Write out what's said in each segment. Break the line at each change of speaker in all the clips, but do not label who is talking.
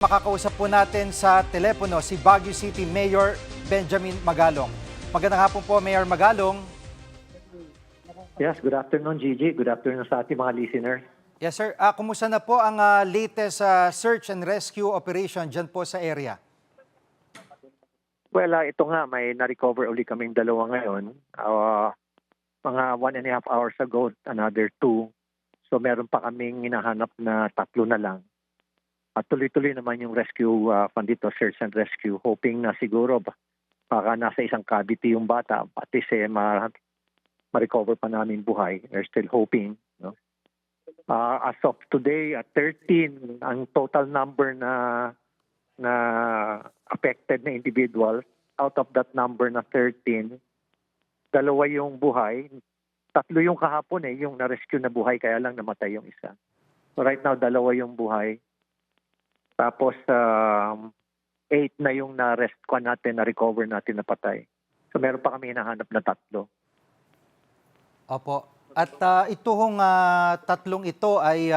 Makakausap po natin sa telepono si Baguio City Mayor Benjamin Magalong. Magandang hapon po, Mayor Magalong.
Yes, good afternoon, Gigi. Good afternoon sa ating mga listeners.
Yes, sir. Kumusta na po ang latest search and rescue operation dyan po sa area?
Well, ito nga, may na-recover uli kaming dalawa ngayon. Mga 1.5 hours ago, another 2. So meron pa kaming hinahanap na 3 na lang. At tuloy-tuloy naman yung rescue fund dito, search and rescue, hoping na siguro baka nasa isang cavity yung bata, at least ma-recover pa namin buhay. We're still hoping. No? As of today, 13 ang total number na affected na individuals. Out of that number na 13, 2 yung buhay. 3 yung kahapon yung na-rescue na buhay, kaya lang namatay yung isa. So right now, 2 yung buhay. Tapos 8 na yung na-rescue natin, na-recover natin na patay. So meron pa kami hinahanap na 3.
Opo. At ito hong 3 ito ay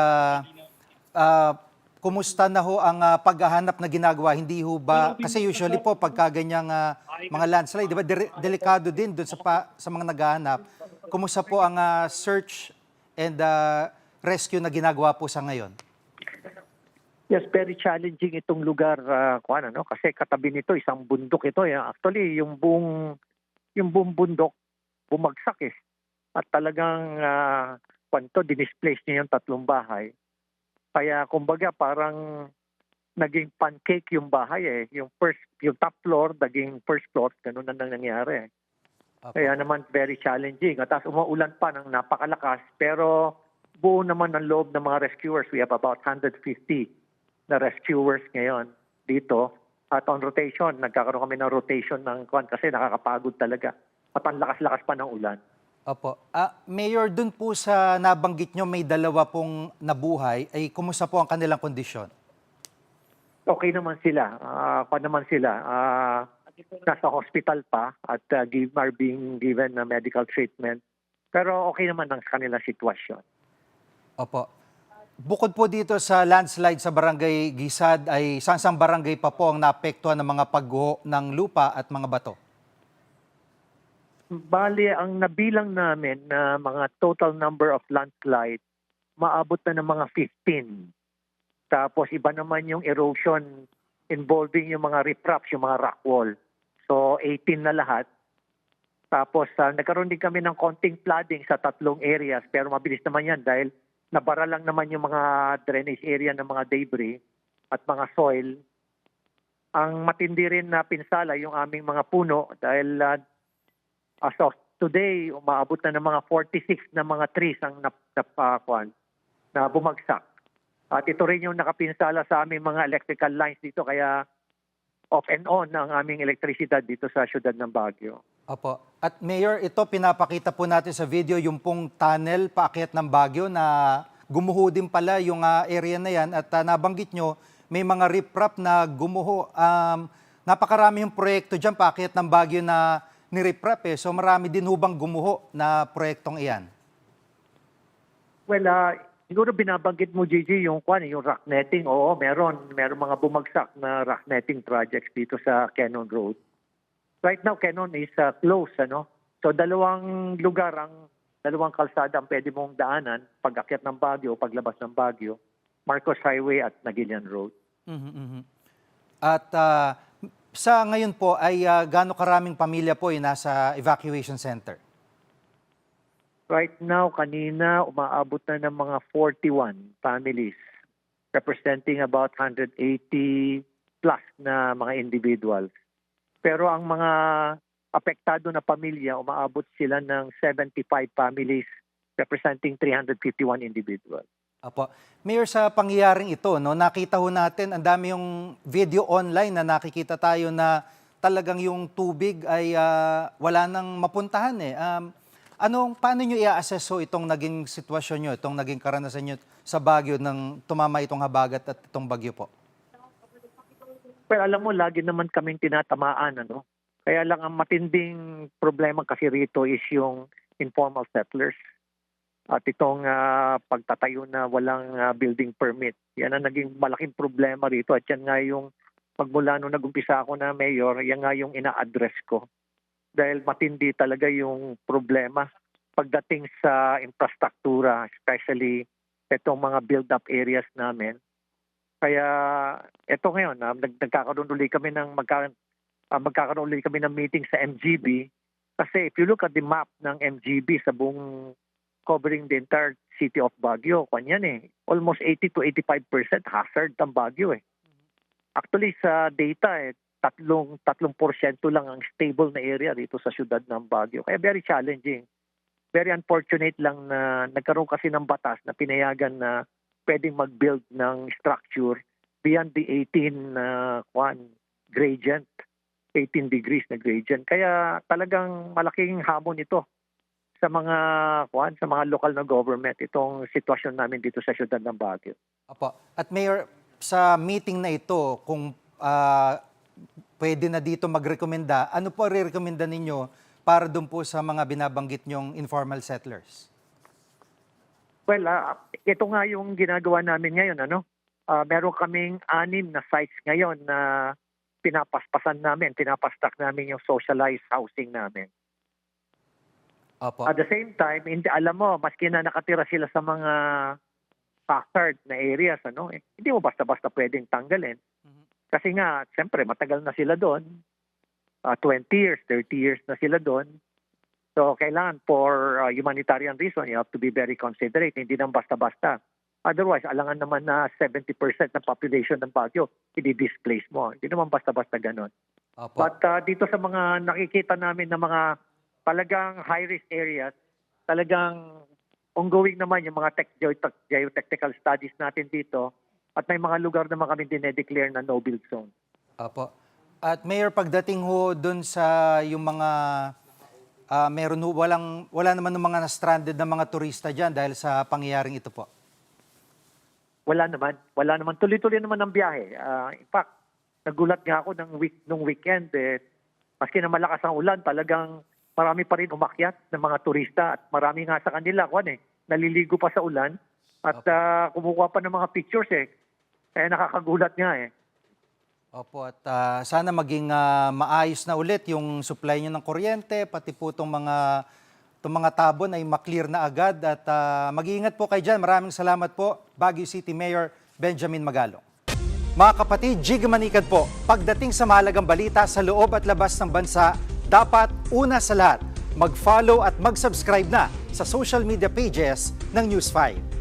kumusta na ho ang paghahanap na ginagawa? Hindi ho ba, kasi usually po pagka ganyang mga landslide, di ba, delikado din doon sa mga naghahanap. Kumusta po ang search and rescue na ginagawa po sa ngayon?
Yes, very challenging itong lugar, kasi katabi nito isang bundok ito. Actually, yung buong bundok bumagsak At talagang dinisplace niya yung 3 bahay. Kaya kumbaga parang naging pancake yung bahay yung top floor naging first floor, ganun na nangyari. Kaya naman very challenging. At tapos umuulan pa ng napakalakas, pero buo naman ang loob ng mga rescuers. We have about 150 na rescuers ngayon dito. At on rotation, nagkakaroon kami ng rotation ng kasi nakakapagod talaga. At ang lakas-lakas pa ng ulan.
Opo. Mayor, dun po sa nabanggit nyo may 2 pong nabuhay, ay kumusta po ang kanilang kondisyon?
Okay naman sila. Nasa hospital pa at are being given medical treatment. Pero okay naman ang kanilang sitwasyon.
Opo. Bukod po dito sa landslide sa Barangay Gisad, ay saang barangay pa po ang naapektuhan ng mga pagguho ng lupa at mga bato?
Bali, ang nabilang namin na mga total number of landslide, maabot na ng mga 15. Tapos iba naman yung erosion involving yung mga riprapes, yung mga rock wall. So 18 na lahat. Tapos nagkaroon din kami ng konting flooding sa 3 areas, pero mabilis naman yan dahil nabara lang naman yung mga drainage area ng mga debris at mga soil. Ang matindi rin na pinsala yung aming mga puno dahil as of today, umaabot na ng mga 46 na mga trees ang na bumagsak. At ito rin yung nakapinsala sa aming mga electrical lines dito, kaya off and on ang aming elektrisidad dito sa siyudad ng Baguio.
Opo. At Mayor, ito pinapakita po natin sa video yung pong tunnel paakyat ng Baguio na gumuho din pala yung area na yan. At nabanggit nyo, may mga riprap na gumuho. Napakarami yung proyekto dyan paakyat ng Baguio na ni-riprap So marami din hubang gumuho na proyektong iyan.
Well, siguro binabanggit mo, Gigi, yung rock netting. Oo, meron mga bumagsak na rock netting projects dito sa Quezon Road. Right now, Quezon is closed, So 2 lugar, 2 kalsada ang pwede mong daanan pag-akyat ng Baguio, paglabas ng Baguio, Marcos Highway at Naguilian Road.
At sa ngayon po ay gaano karaming pamilya po ay nasa evacuation center?
Right now, kanina, umaabot na ng mga 41 families, representing about 180 plus na mga individuals. Pero ang mga apektado na pamilya, umaabot sila ng 75 families, representing 351 individuals.
Apo. Mayor, sa pangyayaring ito, nakita ho natin, ang dami yung video online na nakikita tayo na talagang yung tubig ay wala nang mapuntahan paano nyo i-assess itong naging sitwasyon nyo, itong naging karanasan nyo sa Baguio nang tumama itong habagat at itong bagyo po?
Pero alam mo, lagi naman kaming tinatamaan, Kaya lang ang matinding problema kasi rito is yung informal settlers. at itong pagtatayo na walang building permit. Yan ang naging malaking problema rito at yan nga yung pagmula nung nag-umpisa ako na mayor, yan nga yung ina-address ko. Dahil matindi talaga yung problema pagdating sa infrastruktura, especially itong mga build-up areas namin. Kaya ito ngayon, magkakaroon ulit kami ng meeting sa MGB kasi if you look at the map ng MGB sa buong covering the entire city of Baguio, kanyan almost 80 to 85% hazard ng Baguio . Actually sa data 3% lang ang stable na area dito sa siyudad ng Baguio. Kaya very challenging. Very unfortunate lang na nagkaroon kasi ng batas na pinayagan na pwedeng mag-build ng structure beyond the 18 gradient, 18 degrees na gradient. Kaya talagang malaking hamon ito sa mga local na government itong sitwasyon namin dito sa siyudad ng Baguio.
Opo. At Mayor, sa meeting na ito, kung pwede na dito magrekomenda, ano po re-recommenda ninyo para doon po sa mga binabanggit nyong informal settlers?
Well, ito nga yung ginagawa namin ngayon. Meron kaming 6 na sites ngayon na pinapastak namin yung socialized housing namin.
Opo.
At the same time, alam mo, maski na nakatira sila sa mga hazard na areas, hindi mo basta-basta pwedeng tanggalin. Kasi nga, siyempre, matagal na sila doon. 20 years, 30 years na sila doon. So, kailangan for humanitarian reason, you have to be very considerate. Hindi nang basta-basta. Otherwise, alangan naman na 70% ng population ng Baguio, i-displace mo. Hindi naman basta-basta ganun.
Opo.
But dito sa mga nakikita namin na mga talagang high-risk areas, talagang ongoing naman yung mga geotechnical studies natin dito at may mga lugar naman kami dinedeclare na no-build zone.
Opo. At Mayor, pagdating ho doon sa yung mga wala naman ng mga na-stranded na mga turista diyan dahil sa pangyayaring ito po.
Wala naman. Tuloy-tuloy naman ang biyahe. In fact, nagulat nga ako nung weekend maski na malakas ang ulan, talagang marami pa rin umakyat ng mga turista at marami nga sa kanila naliligo pa sa ulan at kumukuha pa ng mga pictures Kaya nakakagulat nga
Opo, at sana maging maayos na ulit yung supply nyo ng kuryente, pati po itong mga tabon ay maklear na agad. At mag-iingat po kayo dyan. Maraming salamat po, Baguio City Mayor Benjamin Magalong. Mga kapatid, Jig Manikad po, pagdating sa mahalagang balita sa loob at labas ng bansa, dapat una sa lahat, mag-follow at mag-subscribe na sa social media pages ng News 5.